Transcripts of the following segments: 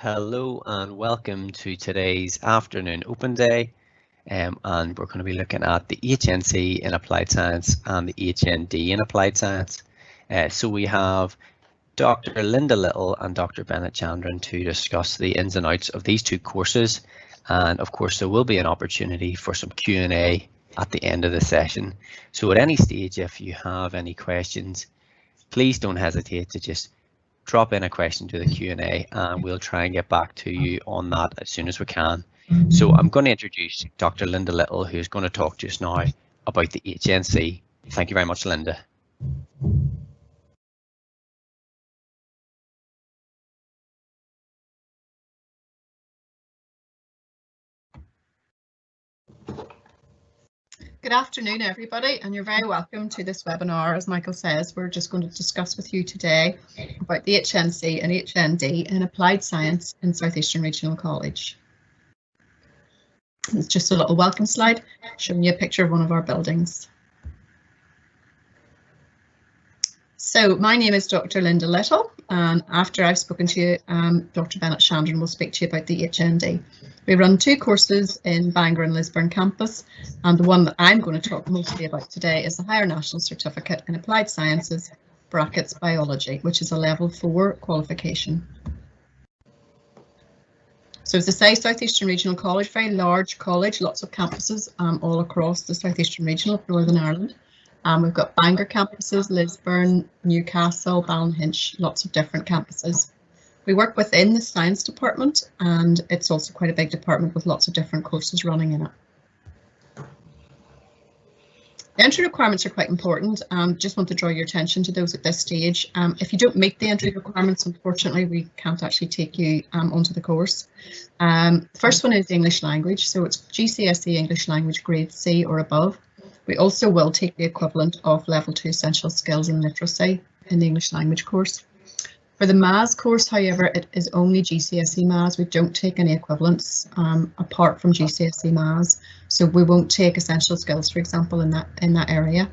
Hello and welcome to today's afternoon open day, and we're going to be looking at the HNC in applied science and the HND in applied science. So we have Dr. Linda Little and Dr. Bennett Chandran to discuss the ins and outs of these two courses, and of course there will be an opportunity for some Q&A at the end of the session. So at any stage, if you have any questions, please don't hesitate to just drop in a question to the Q&A and we'll try and get back to you on that as soon as we can. So I'm going to introduce Dr. Linda Little, who's going to talk just now about the HNC. Thank you very much, Linda. Good afternoon, everybody, and you're very welcome to this webinar. As Michael says, we're just going to discuss with you today about the HNC and HND in applied science in South Eastern Regional College. It's just a little welcome slide showing you a picture of one of our buildings. So my name is Dr. Linda Little, and after I've spoken to you, Dr. Bennett Chandran will speak to you about the HND. We run two courses in Bangor and Lisburn campus, and the one that I'm going to talk mostly about today is the Higher National Certificate in Applied Sciences, brackets Biology, which is a level 4 qualification. So as I say, South Eastern Regional College, very large college, lots of campuses all across the South Eastern Regional of Northern Ireland. We've got Bangor campuses, Lisburn, Newcastle, Ballinhinch, lots of different campuses. We work within the science department, and it's also quite a big department with lots of different courses running in it. The entry requirements are quite important. Just want to draw your attention to those at this stage. If you don't meet the entry requirements, unfortunately, we can't actually take you onto the course. The first one is English language, so it's GCSE English language grade C or above. We also will take the equivalent of level 2 essential skills in literacy in the English language course. For the MAS course, however, it is only GCSE MAS. We don't take any equivalents apart from GCSE MAS, so we won't take essential skills, for example, in that area.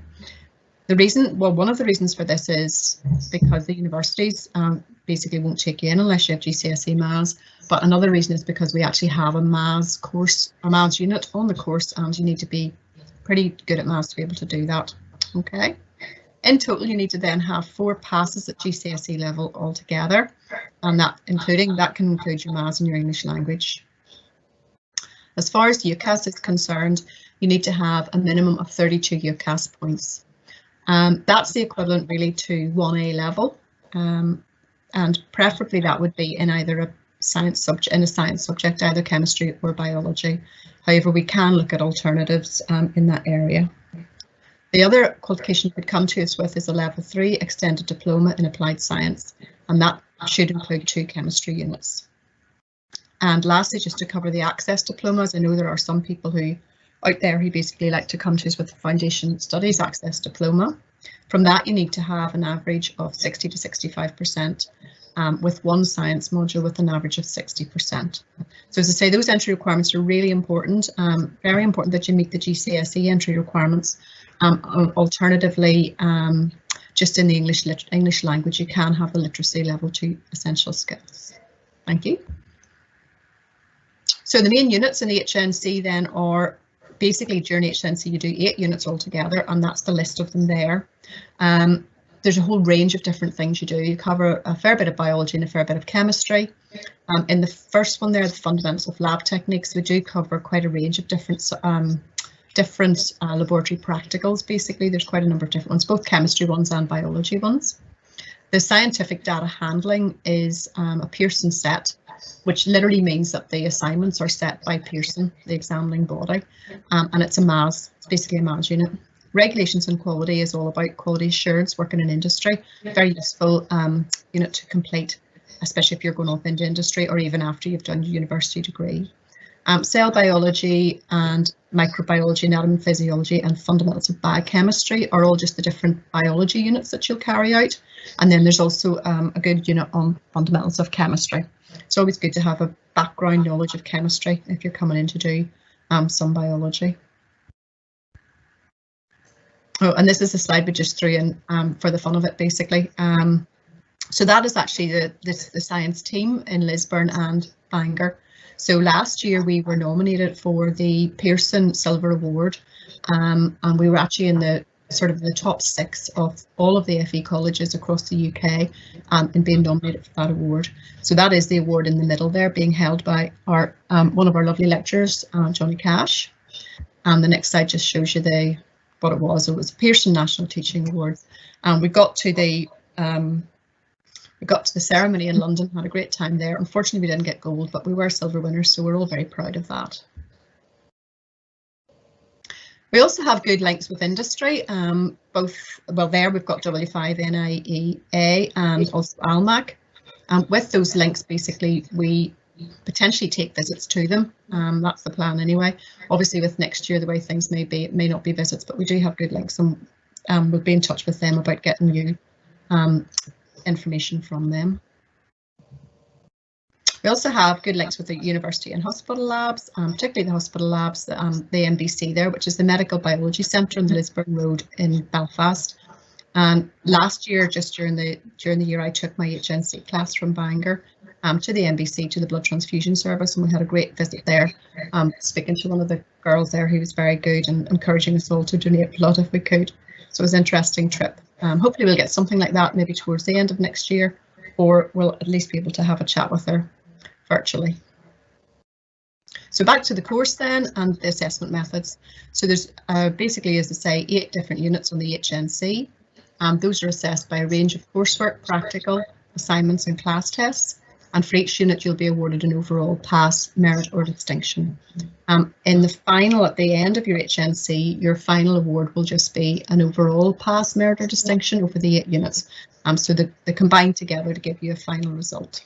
The reason, well, one of the reasons for this is because the universities basically won't take you in unless you have GCSE MAS. But another reason is because we actually have a MAS course, a MAS unit on the course, and you need to be pretty good at MAS to be able to do that. Okay. In total, you need to then have 4 passes at GCSE level altogether, and that can include your MAS and your English language. As far as UCAS is concerned, you need to have a minimum of 32 UCAS points. That's the equivalent really to 1A level, and preferably that would be in either a science subject, either chemistry or biology. However, we can look at alternatives in that area. The other qualification you could come to us with is a level 3 extended diploma in applied science, and that should include 2 chemistry units. And lastly, just to cover the access diplomas, I know there are some people out there who basically like to come to us with the foundation studies access diploma. From that, you need to have an average of 60 to 65%. With 1 science module with an average of 60%. So as I say, those entry requirements are really important, very important that you meet the GCSE entry requirements. Alternatively, just in the English language, you can have the literacy level 2 essential skills. Thank you. So the main units in the HNC then are basically during HNC you do 8 units altogether, and that's the list of them there. There's a whole range of different things you do. You cover a fair bit of biology and a fair bit of chemistry. In the first one there, the fundamentals of lab techniques, we do cover quite a range of different laboratory practicals. Basically, there's quite a number of different ones, both chemistry ones and biology ones. The scientific data handling is a Pearson set, which literally means that the assignments are set by Pearson, the examining body, and it's basically a MAS unit. Regulations and quality is all about quality assurance, working in industry. Very useful unit to complete, especially if you're going off into industry or even after you've done your university degree. Cell biology and microbiology, anatomy, physiology and fundamentals of biochemistry are all just the different biology units that you'll carry out. And then there's also a good unit on fundamentals of chemistry. It's always good to have a background knowledge of chemistry if you're coming in to do some biology. Oh, and this is a slide we just threw in for the fun of it, basically. So that is actually the science team in Lisburn and Bangor. So last year we were nominated for the Pearson Silver Award, and we were actually in the top 6 of all of the FE colleges across the UK in being nominated for that award. So that is the award in the middle there, being held by our one of our lovely lecturers, Johnny Cash. And the next slide just shows you what it was. It was Pearson National Teaching Award, and we got to the ceremony in London, had a great time there. Unfortunately, we didn't get gold, but we were silver winners, so we're all very proud of that. We also have good links with industry, there we've got W5NIEA and also ALMAC. With those links, basically, we potentially take visits to them. That's the plan anyway. Obviously, with next year, the way things may be, it may not be visits, but we do have good links, and we'll be in touch with them about getting you information from them. We also have good links with the university and hospital labs, particularly the hospital labs, the MBC there, which is the Medical Biology Centre on the Lisburn Road in Belfast. And last year, just during the year, I took my HNC class from Bangor to the MBC, to the blood transfusion service, and we had a great visit there, speaking to one of the girls there who was very good and encouraging us all to donate blood if we could. So it was an interesting trip. Hopefully we'll get something like that maybe towards the end of next year, or we'll at least be able to have a chat with her virtually. So back to the course then, and the assessment methods. So there's basically, as I say, 8 different units on the HNC. Those are assessed by a range of coursework, practical, assignments and class tests. And for each unit, you'll be awarded an overall pass, merit or distinction. In the final, at the end of your HNC, your final award will just be an overall pass, merit or distinction over the 8 units. So they combine together to give you a final result.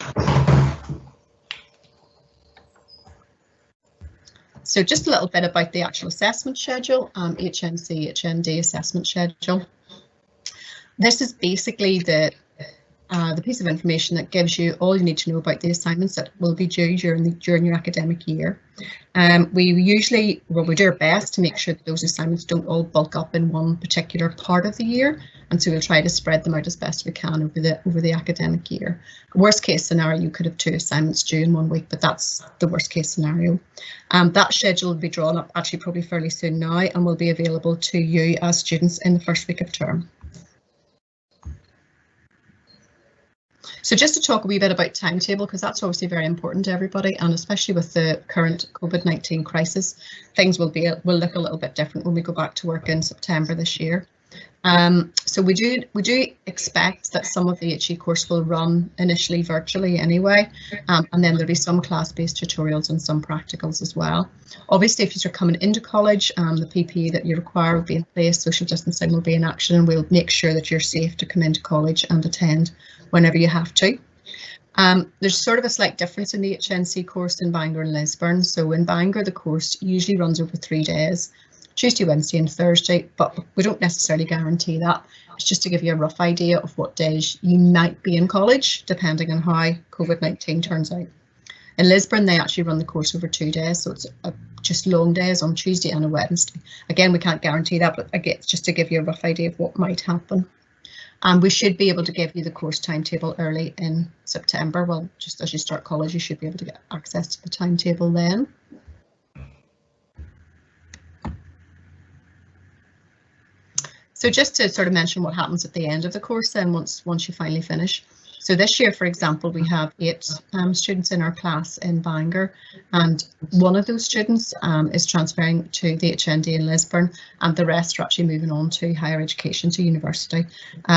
So just a little bit about the actual assessment schedule, HNC, HND assessment schedule. This is basically the piece of information that gives you all you need to know about the assignments that will be due during your academic year. We do our best to make sure that those assignments don't all bulk up in one particular part of the year, and so we'll try to spread them out as best we can over the academic year. Worst case scenario, you could have 2 assignments due in 1 week, but that's the worst case scenario. That schedule will be drawn up actually probably fairly soon now, and will be available to you as students in the first week of term. So just to talk a wee bit about timetable, because that's obviously very important to everybody, and especially with the current COVID-19 crisis, things will look a little bit different when we go back to work in September this year. So we do expect that some of the HE course will run initially virtually anyway, and then there'll be some class-based tutorials and some practicals as well. Obviously, if you're coming into college, the PPE that you require will be in place, social distancing will be in action, and we'll make sure that you're safe to come into college and attend whenever you have to. There's sort of a slight difference in the HNC course in Bangor and Lisburn. So in Bangor, the course usually runs over 3 days. Tuesday, Wednesday and Thursday, but we don't necessarily guarantee that. It's just to give you a rough idea of what days you might be in college, depending on how COVID-19 turns out. In Lisburn, they actually run the course over 2 days, so it's just long days on Tuesday and a Wednesday. Again, we can't guarantee that, but again, it's just to give you a rough idea of what might happen. And we should be able to give you the course timetable early in September. Well, just as you start college, you should be able to get access to the timetable then. So just to sort of mention what happens at the end of the course then once you finally finish. So this year, for example, we have 8 students in our class in Bangor, and one of those students is transferring to the HND in Lisburn, and the rest are actually moving on to higher education, to university.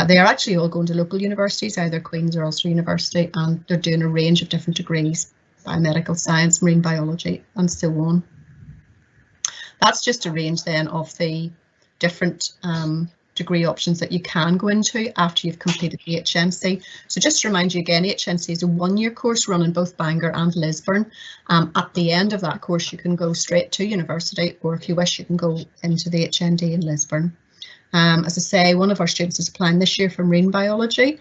They are actually all going to local universities, either Queen's or Ulster University, and they're doing a range of different degrees, biomedical science, marine biology, and so on. That's just a range then of the different degree options that you can go into after you've completed the HNC. So just to remind you again, HNC is a 1-year course run in both Bangor and Lisburn. At the end of that course, you can go straight to university, or if you wish, you can go into the HND in Lisburn. As I say, one of our students is applying this year for marine biology.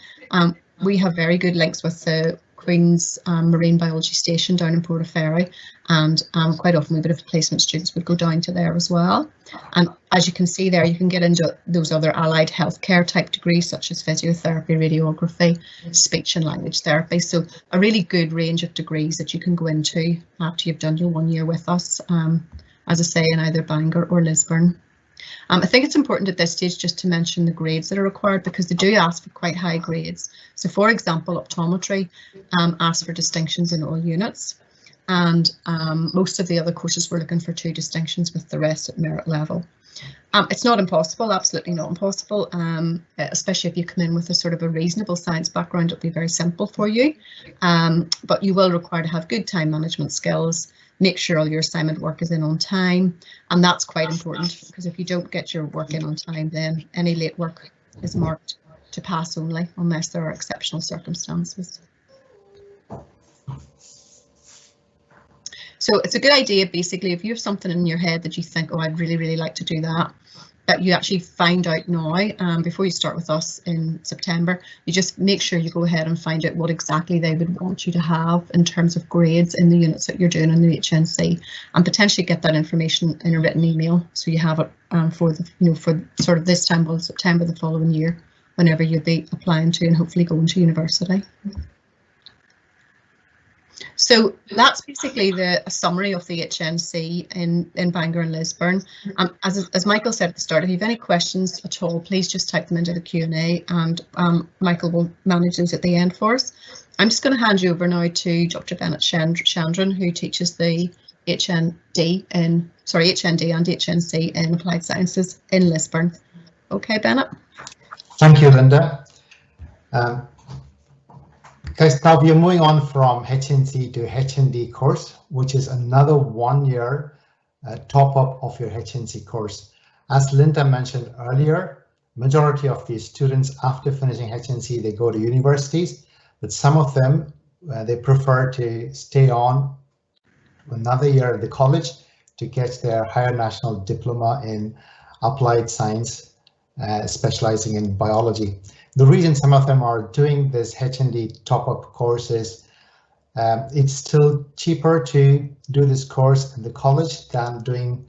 We have very good links with the Queen's Marine Biology Station down in Portaferry, and quite often we would have placement students would go down to there as well. And as you can see there, you can get into those other allied healthcare type degrees such as physiotherapy, radiography, speech and language therapy. So a really good range of degrees that you can go into after you've done your 1 year with us, as I say, in either Bangor or Lisburn. I think it's important at this stage just to mention the grades that are required, because they do ask for quite high grades. So for example, optometry asks for distinctions in all units, and most of the other courses were looking for 2 distinctions, with the rest at merit level. It's not impossible, absolutely not impossible, especially if you come in with a sort of a reasonable science background. It'll be very simple for you, but you will require to have good time management skills, make sure all your assignment work is in on time, and that's quite important, because if you don't get your work in on time, then any late work is marked to pass only, unless there are exceptional circumstances. So it's a good idea, basically, if you have something in your head that you think, oh, I'd really like to do that, that you actually find out now, before you start with us in September. You just make sure you go ahead and find out what exactly they would want you to have in terms of grades in the units that you're doing in the HNC, and potentially get that information in a written email, so you have it for the, for sort of this time, well, September the following year, whenever you'll be applying to and hopefully going to university. So that's basically a summary of the HNC in Bangor and Lisburn. As Michael said at the start, if you have any questions at all, please just type them into the Q&A, and Michael will manage those at the end for us. I'm just going to hand you over now to Dr. Bennett Chandran, who teaches the HND and HNC in Applied Sciences in Lisburn. Okay, Bennett. Thank you, Linda. Guys, now we are moving on from HNC to HND course, which is another 1 year top up of your HNC course. As Linda mentioned earlier, majority of these students after finishing HNC, they go to universities, but some of them, they prefer to stay on another year at the college to get their higher national diploma in applied science, specializing in biology. The reason some of them are doing this HND top-up course is it's still cheaper to do this course in the college than doing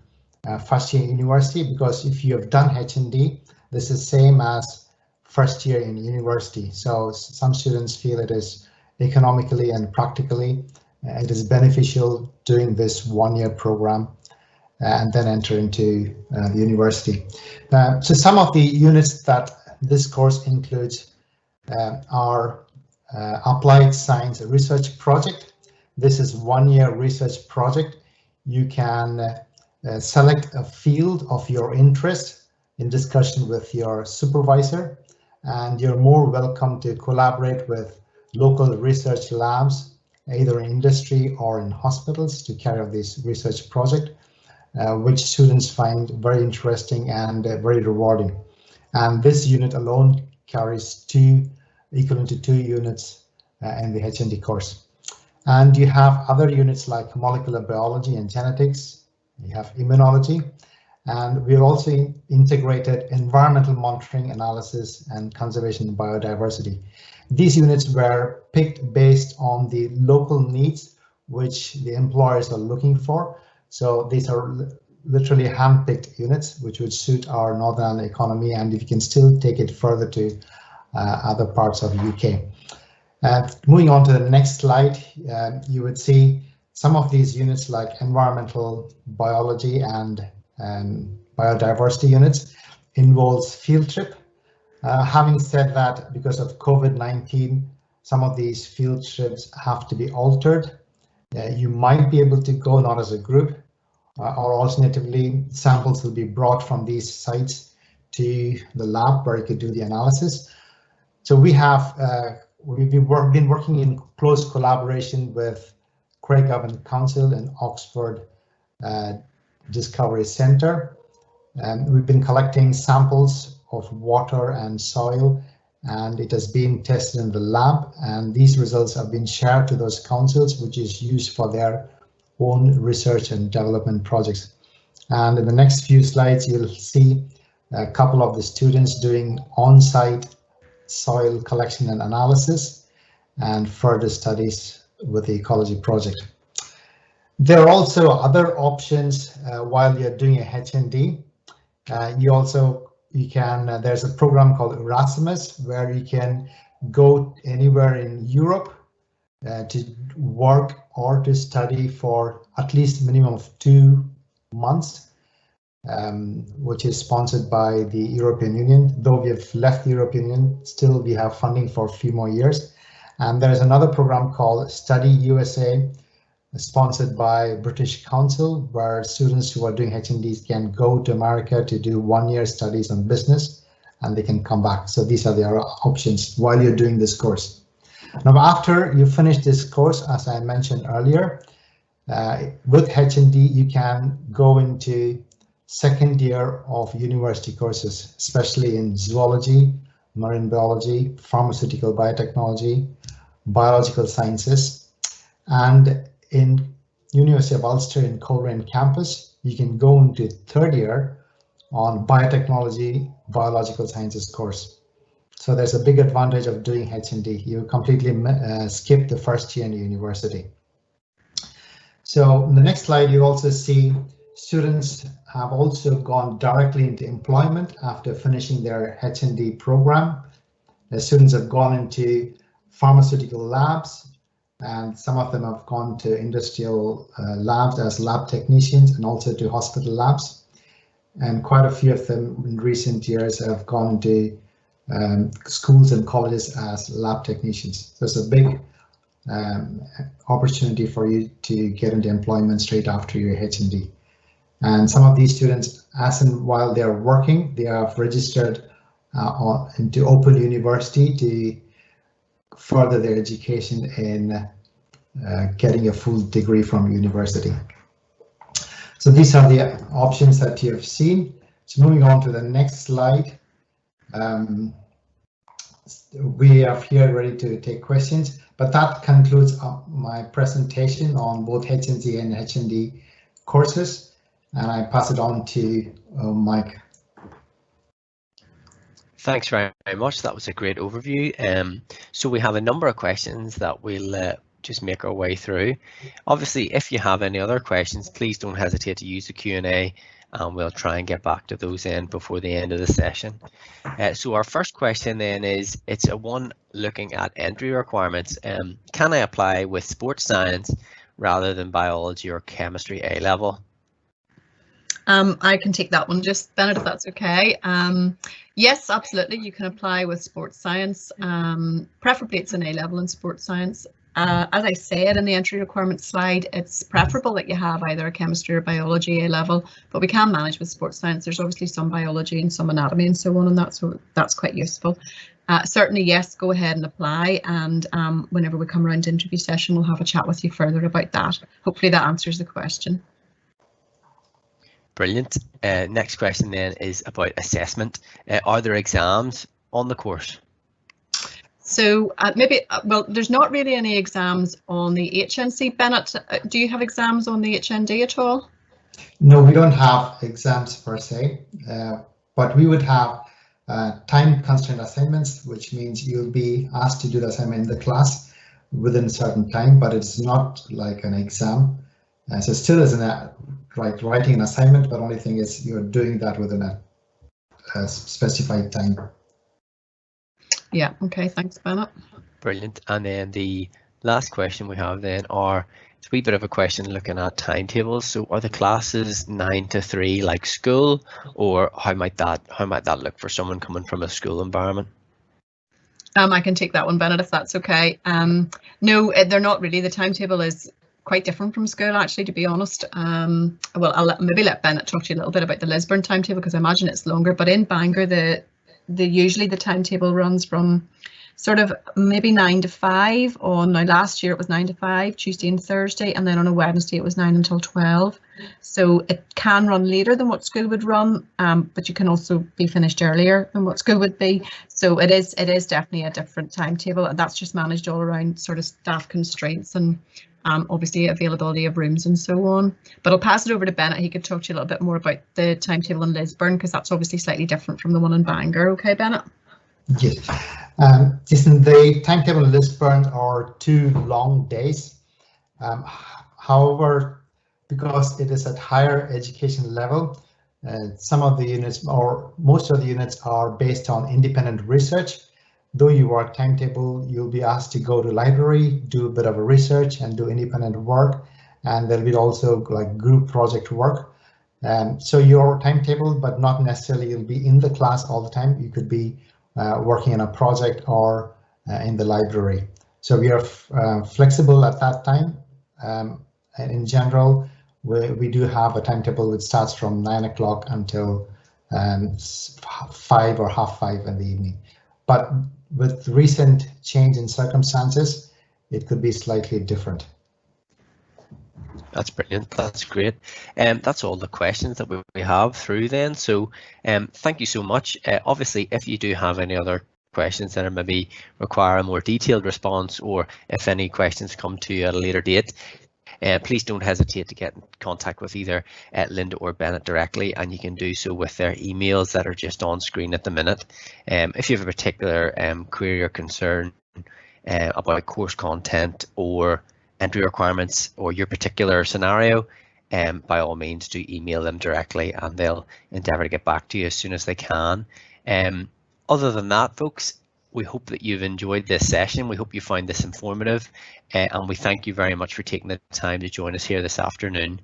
first year university, because if you have done HND, this is same as first year in university. So some students feel it is economically and practically it is beneficial doing this 1 year program and then enter into the university. So some of the units that this course includes are applied science research project. This is 1 year research project. You can select a field of your interest in discussion with your supervisor, and you're more welcome to collaborate with local research labs, either in industry or in hospitals, to carry out this research project, which students find very interesting and very rewarding. And this unit alone carries equivalent to 2 units in the HND course. And you have other units like molecular biology and genetics, you have immunology, and we've also integrated environmental monitoring, analysis, and conservation of biodiversity. These units were picked based on the local needs which the employers are looking for. So these are literally hand-picked units which would suit our Northern economy, and if you can still take it further to other parts of the UK. Moving on to the next slide, you would see some of these units like environmental biology and biodiversity units involves field trip. Having said that, because of COVID-19, some of these field trips have to be altered. You might be able to go not as a group, or alternatively, samples will be brought from these sites to the lab where you could do the analysis. So we have we've been working in close collaboration with Craigavon Council and Oxford Discovery Centre. We've been collecting samples of water and soil, and it has been tested in the lab, and these results have been shared to those councils, which is used for their own research and development projects. And in the next few slides, you'll see a couple of the students doing on-site soil collection and analysis. and further studies with the ecology project. There are also other options while you're doing a HND. There's a program called Erasmus where you can go anywhere in Europe to work or to study for at least minimum of 2 months, which is sponsored by the European Union. Though we have left the European Union, still we have funding for a few more years. And there's another program called Study USA, sponsored by British Council, where students who are doing HNDs can go to America to do 1-year studies on business, and they can come back. So these are the options while you're doing this course. Now, after you finish this course, as I mentioned earlier, with HND, you can go into 2nd year of university courses, especially in zoology, marine biology, pharmaceutical biotechnology, biological sciences, and in University of Ulster in Coleraine campus, you can go into 3rd year on biotechnology, biological sciences course. So there's a big advantage of doing HND. You completely skip the 1st year in the university. So in the next slide, you also see students have also gone directly into employment after finishing their HND program. The students have gone into pharmaceutical labs, and some of them have gone to industrial labs as lab technicians and also to hospital labs. And quite a few of them in recent years have gone to schools and colleges as lab technicians. So it's a big opportunity for you to get into employment straight after your HND. And some of these students, while they are working, they have registered into Open University to further their education in getting a full degree from university. So these are the options that you have seen. So moving on to the next slide. We are here ready to take questions, but that concludes my presentation on both HNC and HND courses, and I pass it on to Mike. Thanks very much. That was a great overview. So we have a number of questions that we'll just make our way through. Obviously, if you have any other questions, please don't hesitate to use the Q&A, and we'll try and get back to those in before the end of the session. So our first question then is, it's a one looking at entry requirements. Can I apply with sports science rather than biology or chemistry A level? I can take that one, just Bennett, if that's okay. Yes, absolutely, you can apply with sports science. Preferably it's an A level in sports science. As I said in the entry requirements slide, it's preferable that you have either a chemistry or biology A level, but we can manage with sports science. There's obviously some biology and some anatomy and so on, and that's quite useful. Certainly, yes, go ahead and apply, and whenever we come around to interview session, we'll have a chat with you further about that. Hopefully that answers the question. Brilliant. Next question then is about assessment. Are there exams on the course? So well, there's not really any exams on the HNC. Bennett, do you have exams on the HND at all? No, we don't have exams per se, but we would have time constraint assignments, which means you'll be asked to do the assignment in the class within a certain time, but it's not like an exam. So it still isn't like writing an assignment, but only thing is you're doing that within a specified time. Yeah, okay, thanks, Bennett. Brilliant. And then the last question we have then it's a wee bit of a question looking at timetables. So are the classes 9 to 3 like school, or how might that look for someone coming from a school environment? I can take that one, Bennett, if that's okay. No, they're not really. The timetable is quite different from school, actually, to be honest. Well, I'll maybe let Bennett talk to you a little bit about the Lisburn timetable, because I imagine it's longer, but in Bangor, usually the timetable runs from sort of maybe 9 to 5 on, now last year it was 9 to 5, Tuesday and Thursday, and then on a Wednesday it was 9 until 12. So it can run later than what school would run, but you can also be finished earlier than what school would be. So it is definitely a different timetable, and that's just managed all around sort of staff constraints and obviously availability of rooms and so on. But I'll pass it over to Bennett. He could talk to you a little bit more about the timetable in Lisburn, because that's obviously slightly different from the one in Bangor. Okay, Bennett? Yes. Listen, the timetable and list burns are 2 long days. However, because it is at higher education level, some of the units or most of the units are based on independent research. Though you work timetable, you'll be asked to go to library, do a bit of a research and do independent work. And there'll be also like group project work. So your timetable, but not necessarily you'll be in the class all the time. You could be working on a project or in the library. So we are flexible at that time. And in general, we do have a timetable that starts from 9 o'clock until 5 or half 5 in the evening. But with recent change in circumstances, it could be slightly different. That's brilliant. That's great. That's all the questions that we have through then. So thank you so much. Obviously, if you do have any other questions that are maybe require a more detailed response, or if any questions come to you at a later date, please don't hesitate to get in contact with either Linda or Bennett directly, and you can do so with their emails that are just on screen at the minute. If you have a particular query or concern about course content or entry requirements or your particular scenario, by all means do email them directly and they'll endeavour to get back to you as soon as they can. Other than that, folks, we hope that you've enjoyed this session. We hope you find this informative, and we thank you very much for taking the time to join us here this afternoon.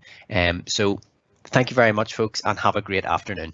So thank you very much, folks, and have a great afternoon.